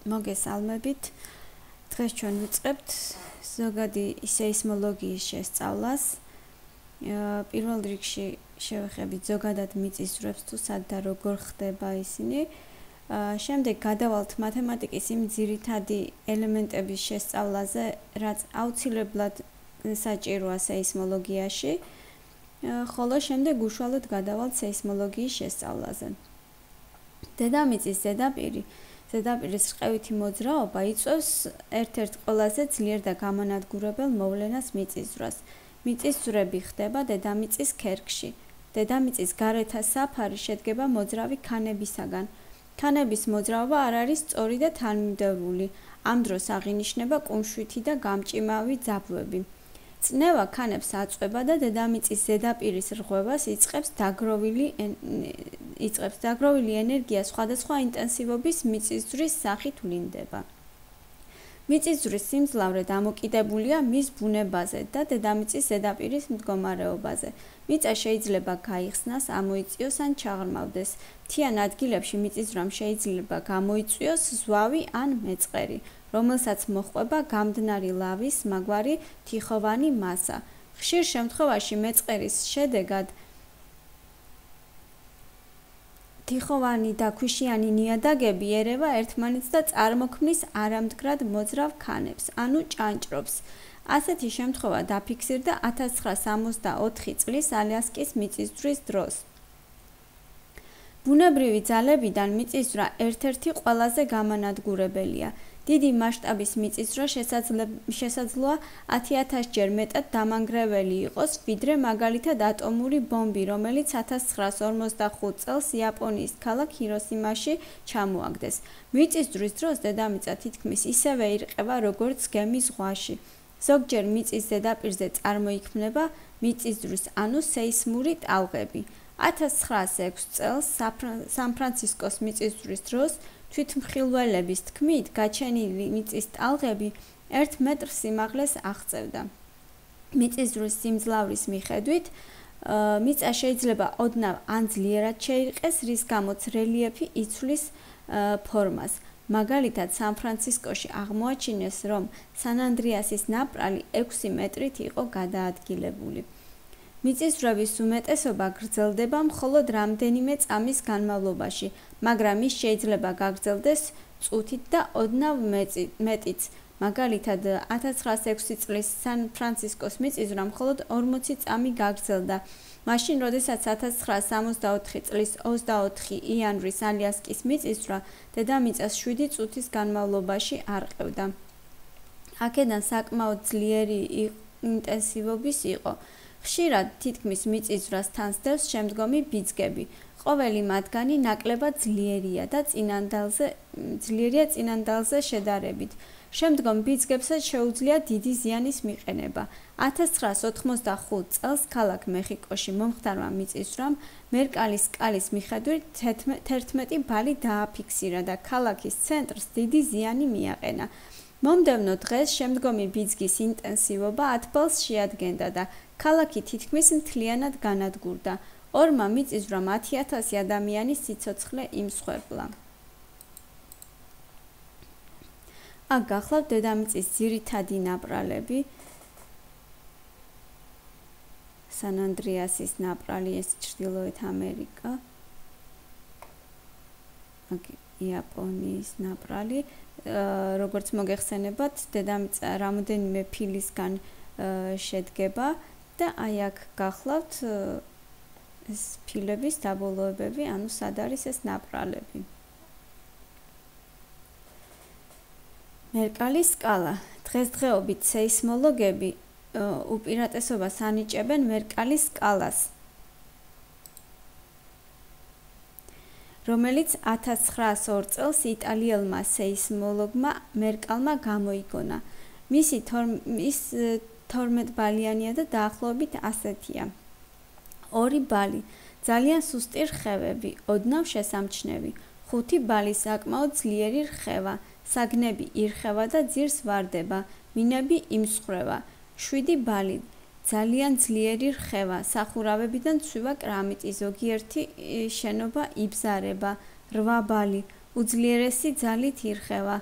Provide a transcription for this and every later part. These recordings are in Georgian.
მოგესალმებით. დღეს ჩვენ ვიწყებთ ზოგადი სეისმოლოგიის შესწავლას. პირველ რიგში შევეხებით ზოგადად მიწისძვრებს თუ სად და როგორ ხდება ისინი. შემდეგ გადავალთ მათემატიკის იმ ძირითადი ელემენტების შესწავლაზე, რაც აუცილებლად საჭიროა სეისმოლოგიაში. ხოლო შემდეგ უშუალოდ გადავალთ სეისმოლოგიის შესწავლაზე. დედამიწის ზედაპირის რყევითი მოძრაობა იწვევს ერთ-ერთ ყველაზე ძლიერ და გამანადგურებელ მოვლენას მიწისძვრას. მიწისძვრები ხდება დედამიწის ქერქში. დედამიწის გარეთა საფარი შედგება მოძრავი ქანებისაგან. ქანების მოძრაობა არ არის სწორი და თანმიმდევრული. ამ დროს აღინიშნება კუმშვითი და გამჭიმავი ძაბვები. წნევა ქანებს აწვება და დედამიწის ზედაპირის რღვევას იწყებს დაგროვილი ენერგია სხვადასხვა ინტენსივობის მიწისძვრის სახით ვლინდება. მიწისძვრის სიმძლავრე დამოკიდებულია მის ბუნებაზე და დედამიწის ზედაპირის მდგომარეობაზე. მიწა შეიძლება გაიხსნას, ამოიწიოს ან ჩაღრმავდეს. მთიან ადგილებში მიწისძვრამ შეიძლება გამოიწვიოს ზვავი ან მეწყერი, რომელსაც მოჰყვება გამდნარი ლავის მაგვარი თიხოვანი მასა. ხშირ შემთხვევაში მეწყერის შედეგად თიხოვანი და ქვიშიანი ნიადაგები ერევა ერთმანეთს და წარმოქმნის არამდგრად მოძრავ ქანებს, ანუ ჭანჭრობს. ასეთი შემთხვევა დაფიქსირდა 1964 წლის ალიასკის მიწისძვრის დროს. ბუნებრივი ძალებიდან მიწისძვრა ერთ-ერთი ყველაზე გამანადგურებელია. დიდი მასშტაბის მიწისძვრა შესაძლოა 10,000-ჯერ მეტად დამანგრეველი იყოს, ვიდრე მაგალითად ატომური ბომბი, რომელიც 1945 წელს იაპონიის ქალაქ ჰიროსიმაში ჩამოაგდეს. მიწისძვრის დროს დედამიწა თითქმის ისევე ირყევა, როგორც გემი ზღვაში. ზოგჯერ მიწის ზედაპირზე წარმოიქმნება მიწისძვრის, ანუ სეისმური ტალღები. 1906 წელს სან-ფრანცისკოს მიწისძვრის დროს თვითმხილველების თქმით, გაჩენილი მიწის ტალღები 1 მეტრ სიმაღლეს აღწევდა. მიწისძვრის სიმძლავრის მიხედვით, მიწა შეიძლება ოდნავ ან ძლიერად შეირყეს, რის გამოც რელიეფი იცვლის ფორმას. მაგალითად, სან-ფრანცისკოში აღმოაჩინეს, რომ სან-ანდრეასის ნაპრალი 6 მეტრით იყო გადაადგილებული. მიწისძვრების უმეტესობა გრძელდება მხოლოდ რამდენიმე წამის განმავლობაში, მაგრამ ის შეიძლება გაგრძელდეს წუთით და ოდნავ მეტიც. მაგალითად, 1906 წლის სან-ფრანცისკოს მიწისძვრა მხოლოდ 40 წამი გაგრძელდა, მაშინ, როდესაც 1964 წლის 24 იანვრის ალიასკის მიწისძვრა დედამიწას 7 წუთის განმავლობაში არყევდა. აქედან საკმაოდ ძლიერი ინტენსივობის იყო. ხშირად თითქმის მიწისძვრას თან სდევს შემდგომი ბიძგები. ყოველი მათგანი ნაკლებად ძლიერია წინანდალზე შედარებით. შემდგომ ბიძგებსაც შეუძლია დიდი ზიანის მიყენება. 1985 წელს ქალაქ მეხიკოში მომხდარმა მიწისძვრამ მერკალის სკალის მიხედვით 11 ბალი დააფიქსირა და ქალაქის ცენტრს დიდი ზიანი მიაყენა. მომდევნო დღეს შემდგომი ბიძგის ინტენსივობა 10 ბალს შეადგენდა და ქალაქი თითქმის მთლიანად განადგურდა. ორმა მიწისძვრამ 10,000 ადამიანის სიცოცხლე იმსხვერპლა. აქ გახლავთ დედამიწის ძირითადი ნაპრალები. სან-ანდრეასის ნაპრალი, ეს ჩრდილოეთ ამერიკა. აქ იაპონიის ნაპრალი. როგორც მოგეხსენებათ, დედამიწა რამოდენიმე ფილისგან შედგება და აი აქ გახლავთ ეს ფილების დაბოლოებები, ანუ სად არის ეს ნაპრალები. მერკალის სკალა. დღესდღეობით სეისმოლოგები უპირატესობას ანიჭებენ მერკალის სკალას, რომელიც 1902 წელს იტალიელმა სეისმოლოგმა მერკალმა გამოიგონა. მისი 12 ბალიანია და დაახლოებით ასეთია. 2 ბალი ძალიან სუსტი რხევები, ოდნავ შესამჩნევი. 5 ბალი საკმაოდ ძლიერი რხევა, საგნები ირხევა და ძირს ვარდება, მინები იმსხვრევა. 7 ბალი ძალიან ძლიერი რხევა, სახურავებიდან ცვივა კრამიტი, ზოგიერთი შენობა იბზარება. 8 ბალი უძლიერესი ძალით ირხევა,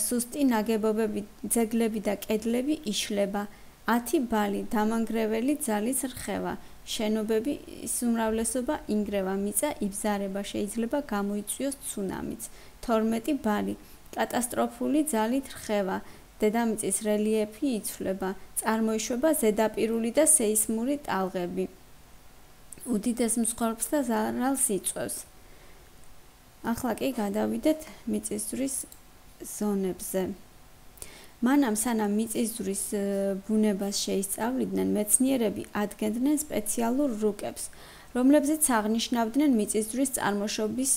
სუსტი ნაგებობები, ძეგლები და კედლები იშლება, 10 ბალი, დამანგრეველი ძალის რხევა, შენობების უმრავლესობა ინგრევა, მიწა იბზარება, შეიძლება გამოიწვიოს ცუნამიც, 12 ბალი, კატასტროფული ძალით რხევა, დედამიწის რელიეფი იცვლება, წარმოიშვება ზედაპირული და სეისმური ტალღები. უდიდეს მსხვერპლს და ზარალს იწვევს. ახლა კი გადავიდეთ მიწისძვრის ზონებზე. მანამ სანამ მიწისძვრის ბუნებას შეისწავლიდნენ, მეცნიერები ადგენდნენ სპეციალურ რუკებს, რომლებზეც აღნიშნავდნენ მიწისძვრის წარმოშობის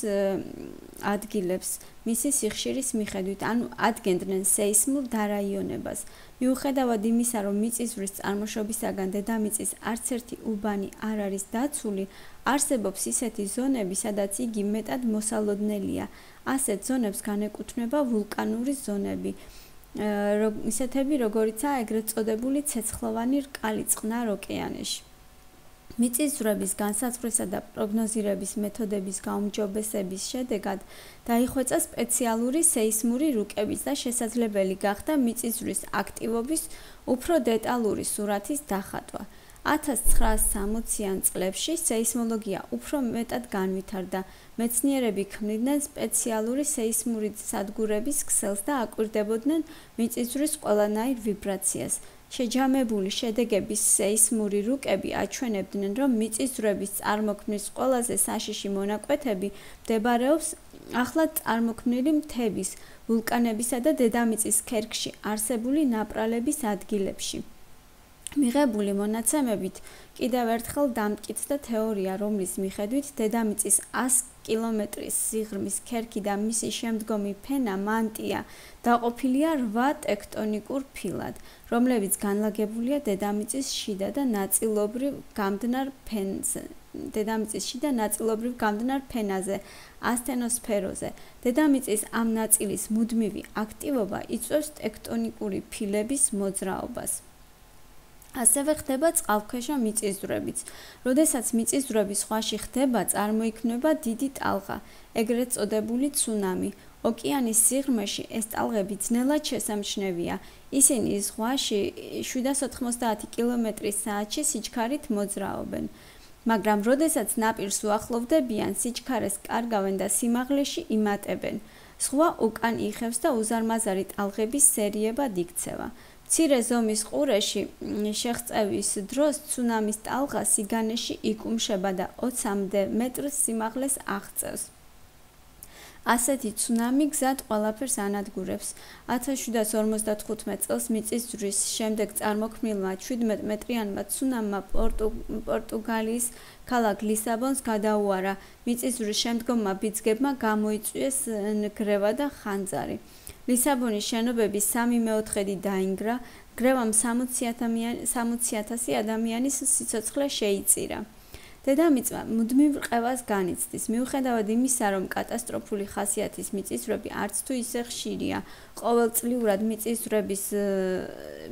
ადგილებს, მისი სიხშირის მიხედვით, ანუ ადგენდნენ სეისმურ დარაიონებას. მიუხედავად იმისა, რომ მიწისძვრის წარმოშობისაგან დედამიწის არც ერთი უბანი არ არის დაცული, არსებობს ისეთი ზონები, სადაც იგი მეტად მოსალოდნელია. ასეთ ზონებს განეკუთვნება ვულკანური ზონები, ისეთები, როგორიცაა ეგრეთ წოდებული ცეცხლოვანი რკალი წყნარ ოკეანეში. მიწისძვრების განსაზღვრისა და პროგნოზირების მეთოდების გაუმჯობესების შედეგად დაიხვეწა სპეციალური სეისმური რუკების და შესაძლებელი გახდა მიწისძვრის აქტივობის უფრო დეტალური სურათის დახატვა. 1960-იან წლებში სეისმოლოგია უფრო მეტად განვითარდა. მეცნიერები ქმნიდნენ სპეციალური სეისმური სადგურების ქსელს და აკვირდებოდნენ მიწისძვრის ყველანაირ ვიბრაციას. შეჯამებული შედეგების სეისმური რუკები აჩვენებდნენ, რომ მიწისძვრების წარმოქმნის ყველაზე საშიში მონაკვეთები მდებარეობს ახლად წარმოქმნილი მთების, ვულკანებისა და დედამიწის ქერქში არსებული ნაპრალების ადგილებში. მიღებული მონაცემებით კიდევ ერთხელ დამტკიცდა თეორია, რომლის მიხედვით დედამიწის 100 კილომეტრის სიღრმის ქერქი და მისი შემდგომი ფენა მანტია დაყოფილია 8 ტექტონიკურ ფილად, რომლებიც განლაგებულია დედამიწის შიდა და ნაწილობრივ გამდნარ ფენაზე, ასთენოსფეროზე. დედამიწის ამ ნაწილის მუდმივი აქტივობა იწვევს ტექტონიკური ფილების მოძრაობას. ასევე ხდება წყალქვეშა მიწისძვრებიც. როდესაც მიწისძვრები ზღვაში ხდება, წარმოიქმნება დიდი ტალღა, ეგრეთ წოდებული ცუნამი. ოკეანის სიღრმეში ეს ტალღები ძნელად შესამჩნევია. ისინი ზღვაში 790 კილომეტრი/საათში სიჩქარით მოძრაობენ. მაგრამ როდესაც ნაპირს უახლოვდებიან, სიჩქარეს კარგავენ და სიმაღლეში იმატებენ. ზღვა უკან იხევს და უზარმაზარი ტალღების სერიებად იქცევა. მცირე ზომის ყურეში შეღწევის დროს ცუნამის ტალღა სიგანეში იკუმშება და 20-მდე მეტრს სიმაღლეს აღწევს. ასეთი ცუნამი გზად ყველაფერს ანადგურებს. 1755 წელს მიწისძვრის შემდეგ წარმოქმნილმა 17 მეტრიანმა ცუნამმა პორტუგალიის ქალაქ ლისაბონს გადაუარა. მიწისძვრის შემდგომმა ბიძგებმა გამოიწვიეს ნგრევა და ხანძარი. ლისაბონის შენობების 3/4 დაინგრა, ნგრევამ 60,000 ადამიანის სიცოცხლე შეიწირა. დედამიწა მუდმივ რყევას განიცდის. მიუხედავად იმისა, რომ კატასტროფული ხასიათის მიწისძვრები არც თუ ისე ხშირია, ყოველწლიურად მიწისძვრების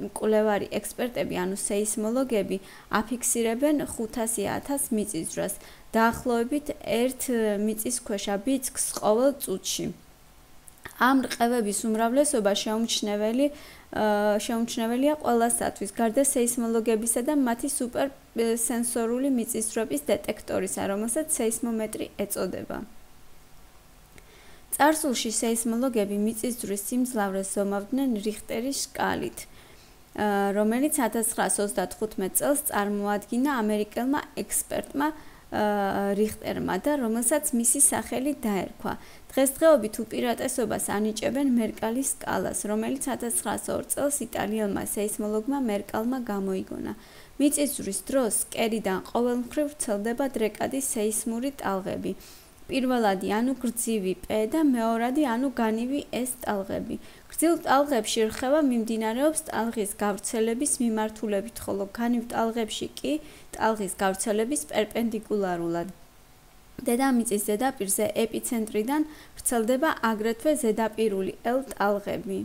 მკვლევარი ექსპერტები, ანუ სეისმოლოგები, აფიქსირებენ 500,000 მიწისძვრას, დაახლოებით 1 მიწისქვეშა ბიძგს ყოველ წუთში. ამ რყევების უმრავლესობა შეუმჩნეველია ყველასათვის, გარდა სეისმოლოგებისა და მათი სუპერსენსორული მიწისძვრების დეტექტორისა, რომელსაც სეისმომეტრი ეწოდება. წარსულში სეისმოლოგები მიწისძვრის სიმძლავრეს ზომავდნენ რიხტერის სკალით, რომელიც 1935 წელს წარმოადგინა ამერიკელმა ექსპერტმა რიხტერმა და რომელსაც მისი სახელი დაერქვა. დღესდღეობით უპირატესობას ანიჭებენ მერკალის სკალას, რომელიც 1902 წელს იტალიელმა სეისმოლოგმა მერკალმა გამოიგონა. მიწისძვრის დროს კერიდან ყოველმხრივ ვრცელდება დრეკადი სეისმური ტალღები. პირველადი ანუ გრძივი პ და მეორადი ანუ განივი ეს ტალღები. გრძივ ტალღებში რხევა მიმდინარეობს ტალღის გავრცელების მიმართულებით, ხოლო განივ ტალღებში კი ტალღის გავრცელების პერპენდიკულარულად. დედამიწის ზედაპირზე ეპიცენტრიდან ვრცელდება აგრეთვე ზედაპირული L ტალღები.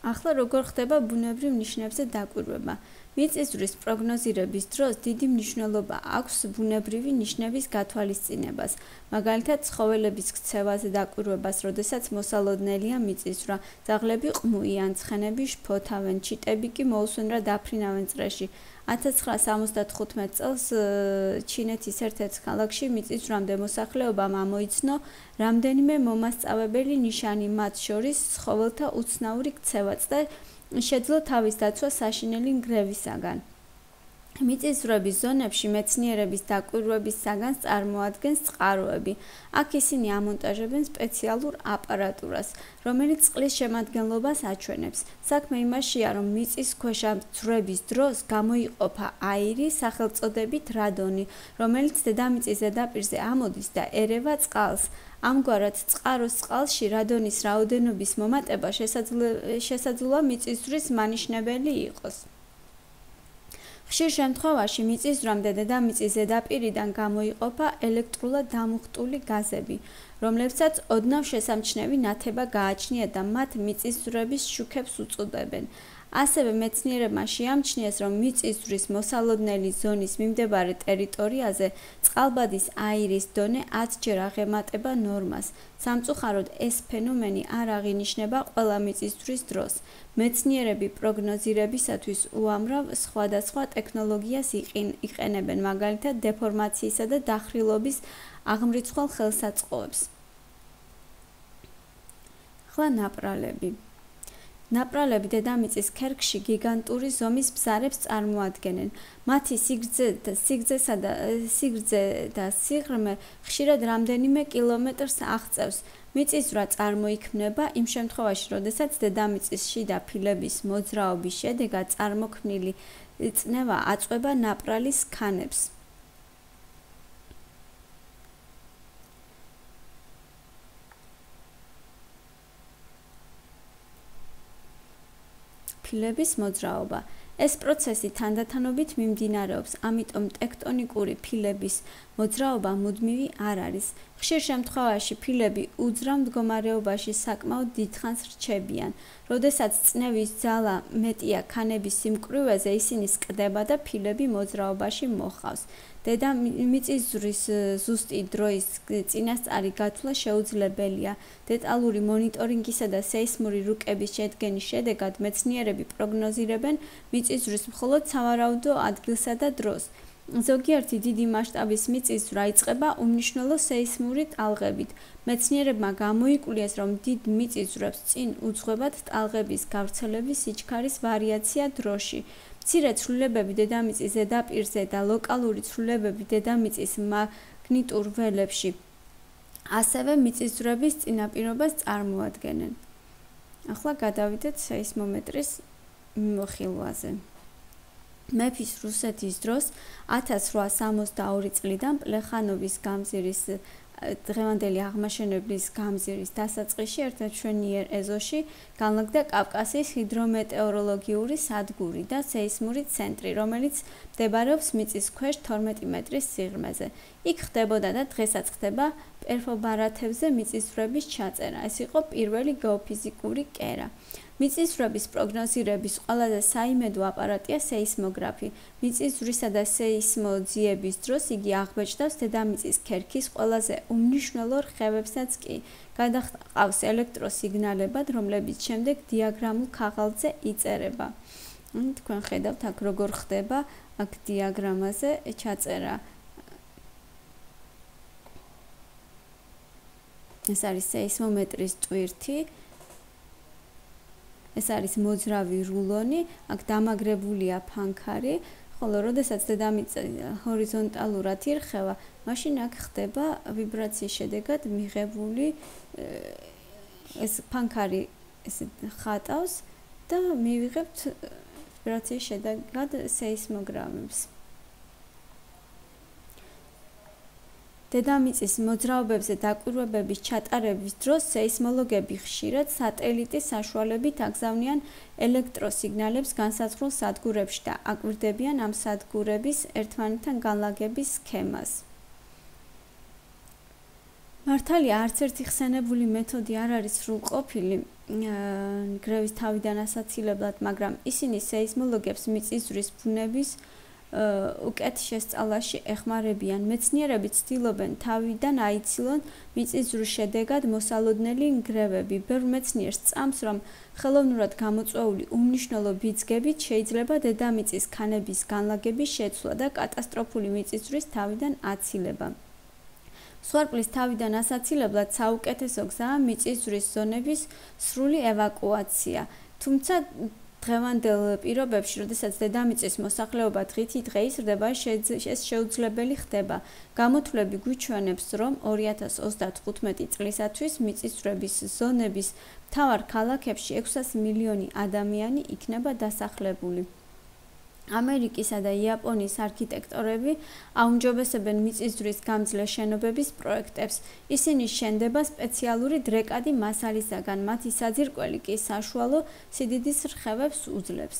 ახლა როგორ ხდება ბუნებრივ ნიშნებზე დაკვირვება? მიწისძვრის პროგნოზირების დროს დიდი მნიშვნელობა აქვს ბუნებრივი ნიშნების გათვალისწინებას, მაგალითად ცხოველების ქცევაზე დაკვირვებას, როდესაც მოსალოდნელია მიწისძვრა, ძაღლები ყმუიან, ცხენები შფოთავენ, ჩიტები კი მოусვენ რა დაფრინავენ წრეში. 1975 წელს ჩინეთის ერთ-ერთ ქალაქში მიწისძვრამდე მოსახლეობამ ამოიცნო რამდენიმე მომასწავებელი ნიშანი, მათ შორის ცხოველთა უცნაური ქცევაც და შეძლო თავის დაცვა საშინელი ნგრევისაგან. მიწისძვრების ზონებში მეცნიერების დაკვირვების საგანს წარმოადგენს წყაროები. აქ ისინი ამონტაჟებენ სპეციალურ აპარატურას, რომელიც წყლის შემადგენლობას აჩვენებს. საქმე იმაშია, რომ მიწისქვეშა ძვრების დროს გამოიყოფა აირი სახელწოდებით რადონი, რომელიც დედამიწის ზედაპირზე ამოდის და ერევა წყალს. ამგვარად, წყაროს წყალში რადონის რაოდენობის მომატება შესაძლოა მიწისძვრის მანიშნებელი იყოს. ხშირ შემთხვევაში მიწისძვრამდე დედამიწის ზედაპირიდან გამოიყოფა ელექტრულად დამუხტული გაზები, რომლებსაც ოდნავ შესამჩნევი ნათება გააჩნია და მათ მიწისძვრების შუქებს უწოდებენ. ასევე მეცნიერებმა შეამჩნიეს, რომ მიწისძვრის მოსალოდნელი ზონის მიმდებარე ტერიტორიაზე წყალბადის აირის დონე 10-ჯერ აღემატება ნორმას. სამწუხაროდ, ეს ფენომენი არ აღინიშნება ყველა მიწისძვრის დროს. მეცნიერები პროგნოზირებისათვის უამრავ სხვადასხვა ტექნოლოგიას იყენებენ, მაგალითად დეფორმაციისა და დახრილობის აღმრიცხველ ხელსაწყოებს. ახლა ნაპრალები. ნაპრალები დედამიწის ქერქში გიგანტური ზომის ბზარებს წარმოადგენენ. მათი სიგრძე და სიღრმე ხშირად რამდენიმე კილომეტრს აღწევს. მიწისძვრა წარმოიქმნება იმ შემთხვევაში, როდესაც დედამიწის შიდა ფილების მოძრაობის შედეგად წარმოქმნილი წნევა აწვება ნაპრალის ქანებს. ფილების მოძრაობა. ეს პროცესი თანდათანობით მიმდინარეობს, ამიტომ ტექტონიკური ფილების მოძრაობა მუდმივი არ არის. ხშირ შემთხვევაში ფილები უძრავ მდგომარეობაში საკმაოდ დიდხანს რჩებიან. როდესაც წნევის ძალა მეტია ქანების სიმკვრივეზე, ისინი სკდება და ფილები მოძრაობაში მოჰყავს. დედამიწისძვრის ზუსტი დროის წინასწარი გათვლა შეუძლებელია. დეტალური მონიტორინგისა და სეისმური რუკების შედგენის შედეგად მეცნიერები პროგნოზირებენ მიწისძვრის მხოლოდ სავარაუდო ადგილსა და დროს. ზოგიერთი დიდი მასშტაბის მიწისძვრა იწყება უმნიშვნელო სეისმური ტალღებით. მეცნიერებმა გამოიკვლიეს, რომ დიდ მიწისძვრებს წინ უძღვებათ ტალღების გავრცელების სიჩქარის ვარიაცია დროში. მცირე ცვლილებები დედამიწის ზედაპირზე და ლოკალური ცვლილებები დედამიწის მაგნიტურ ველებში ასევე მიწისძვრების წინაპირობას წარმოადგენენ. ახლა გადავიდეთ სეისმომეტრის მიმოხილვაზე. მეფის რუსეთის დროს 1862 წლიდან პლეხანოვის გამზირის დღევანდელი აღმაშენებლის გამზირის დასაწყისში ერთ-ერთ მშვენიერ ეზოში განლაგდა კავკასიის ჰიდრომეტეოროლოგიური სადგური და სეისმური ცენტრი, რომელიც მდებარეობს მიწის ქვეშ 12 მეტრის სიღრმეზე. იქ ხდებოდა და დღესაც ხდება პერფობარათებზე მიწისძვრების ჩაწერა. ეს იყო პირველი გეოფიზიკური კერა. მიწისძვრების პროგნოზირების ყველაზე საიმედო აპარატია სეისმოგრაფი. მიწისძვრისა და სეისმოძიების დროს იგი აღბეჭდავს დედამიწის ქერქის ყველაზე უმნიშვნელო რხევებსაც კი. გადაჰყავს ელექტროსიგნალებად, რომლებიც შემდეგ დიაგრამულ ქაღალდზე იწერება. თქვენ ხედავთ აქ როგორ ხდება აქ დიაგრამაზე ჩაწერა. ეს არის სეისმომეტრის ტვირთი. ეს არის მოძრავი რულონი, აქ დამაგრებულია ფანქარი, ხოლო როდესაც დედამიწა ჰორიზონტალურად ირხევა, მაშინ აქ ხდება ვიბრაციის შედეგად მიღებული ეს ფანქარი ესე ხატავს და მივიღებთ ვიბრაციის შედეგად სეისმოგრამებს. დედამიწის მოძრაობებზე დაკვირვებების ჩატარების დროს სეისმოლოგები ხშირად სატელიტის საშუალებით აგზავნიან ელექტროსიგნალებს განსაზღვრულ სადგურებში და აკვირდებიან ამ სადგურების ერთმანეთთან განლაგების სქემას. მართალია, არც ერთი ხსენებული მეთოდი არ არის სრულყოფილი, ნგრევის თავიდან ასაცილებლად, მაგრამ ისინი სეისმოლოგებს მიწისძვრის ბუნების უკეთ შესწავლაში ეხმარებიან. მეცნიერები ცდილობენ თავიდან აიცილონ მიწისძვრის შედეგად მოსალოდნელი ნგრევები. ბევრ მეცნიერს წამს, რომ ხელოვნურად გამოწვეული უმნიშვნელო ბიძგებით შეიძლება დედამიწის ქანების განლაგების შეცვლა და კატასტროფული მიწისძვრის თავიდან აცილება. მსხვერპლის თავიდან ასაცილებლად საუკეთესო გზაა მიწისძვრის ზონების სრული ევაკუაცია. თუმცა დღევანდელ პირობებში, როდესაც დედამიწის მოსახლეობა დღითი დღე იზრდება, ეს შეუძლებელი ხდება. გამოთვლები გვიჩვენებს, რომ 2035 წლისათვის მიწისძვრების ზონების მთავარ ქალაქებში 600 მილიონი ადამიანი იქნება დასახლებული. ამერიკისა და იაპონიის არქიტექტორები აუმჯობესებენ მიწისძვრის გამძლე შენობების პროექტებს. ისინი შენდება სპეციალური დრეკადი მასალისაგან, მათი საძირკველი კი საშუალო სიდიდის რხევებს უძლებს.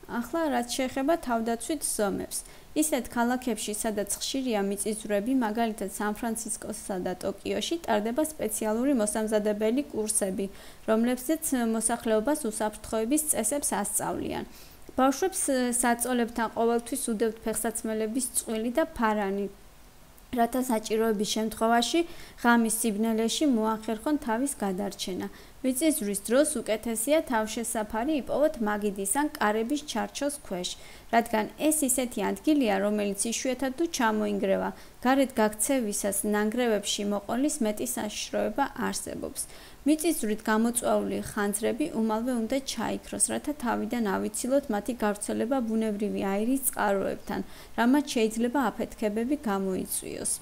ახლა რაც შეეხება თავდაცვით ზომებს. ისეთ ქალაქებში, სადაც ხშირია მიწისძვრები, მაგალითად სან-ფრანცისკოსა და ტოკიოში, ტარდება სპეციალური მოსამზადებელი კურსები, რომლებზეც მოსახლეობას უსაფრთხოების წესებს ასწავლიან. ბავშვებს საწოლებთან ყოველთვის უდევთ ფეხსაცმელების წყვილი და ფარანი, რათა საჭიროების შემთხვევაში ღამის სიბნელეში მოახერხონ თავის გადარჩენა. მიწისძვრის დროს უკეთესია თავშესაფარი იპოვოთ მაგიდის ან კარების ჩარჩოს ქვეშ, რადგან ეს ისეთი ადგილია, რომელიც იშვიათად თუ ჩამოინგრევა. გარეთ გაქცევისას ნანგრევებში მოყოლის მეტი საშიშროება არსებობს. მიწისძვრით გამოწვეული ხანძრები უმალვე უნდა ჩაიქროს, რათა თავიდან ავიცილოთ მათი გავრცელება ბუნებრივი აირის წყაროებთან, რამაც შეიძლება აფეთქებები გამოიწვიოს.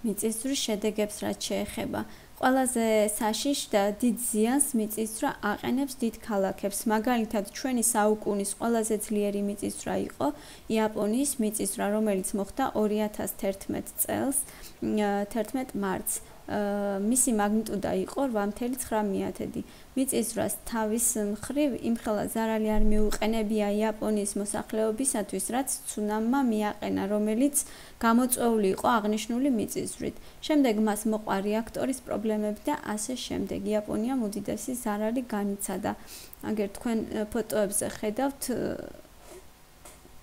მიწისძვრის შედეგებს რაც შეეხება. ყველაზე საშიშ და დიდ ზიანს მიწისძვრა აყენებს დიდ ქალაქებს. მაგალითად, ჩვენი საუკუნის ყველაზე ძლიერი მიწისძვრა იყო იაპონიის მიწისძვრა, რომელიც მოხდა 2011 წელს 11 მარტს. მისი მაგნიტუდა იყო 8,9. მიწისძვრას თავის მხრივ იმხელა ზარალი არ მიუყენებია იაპონიის მოსახლეობისათვის, რაც ცუნამმა მიაყენა, რომელიც გამოწვეული იყო აღნიშნული მიწისძვრით. შემდეგ მას მოყვა რეაქტორის პრობლემები და ასე შემდეგ. იაპონიამ უდიდესი ზარალი განიცადა. აგერ თქვენ ფოტოებზე ხედავთ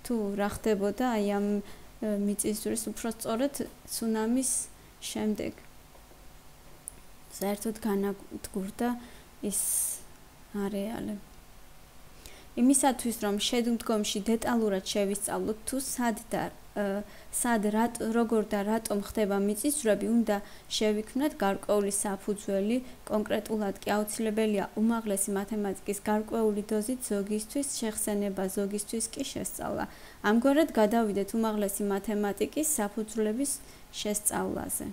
თუ რა ხდებოდა აი ამ მიწისძვრის უფრო სწორედ ცუნამის შემდეგ. საერთოდ განადგურდა ის არეალი. იმისათვის, რომ შემდგომში დეტალურად შევისწავლოთ თუ როგორ და რატომ ხდება მიწისძვრები, უნდა შევიქმნათ გარკვეული საფუძველი. კონკრეტულად კი აუცილებელია უმაღლესი მათემატიკის გარკვეული დოზით ზოგისთვის შეხსენება, ზოგისთვის კი შესწავლა. ამგვარად გადავიდეთ უმაღლესი მათემატიკის საფუძვლების შესწავლაზე.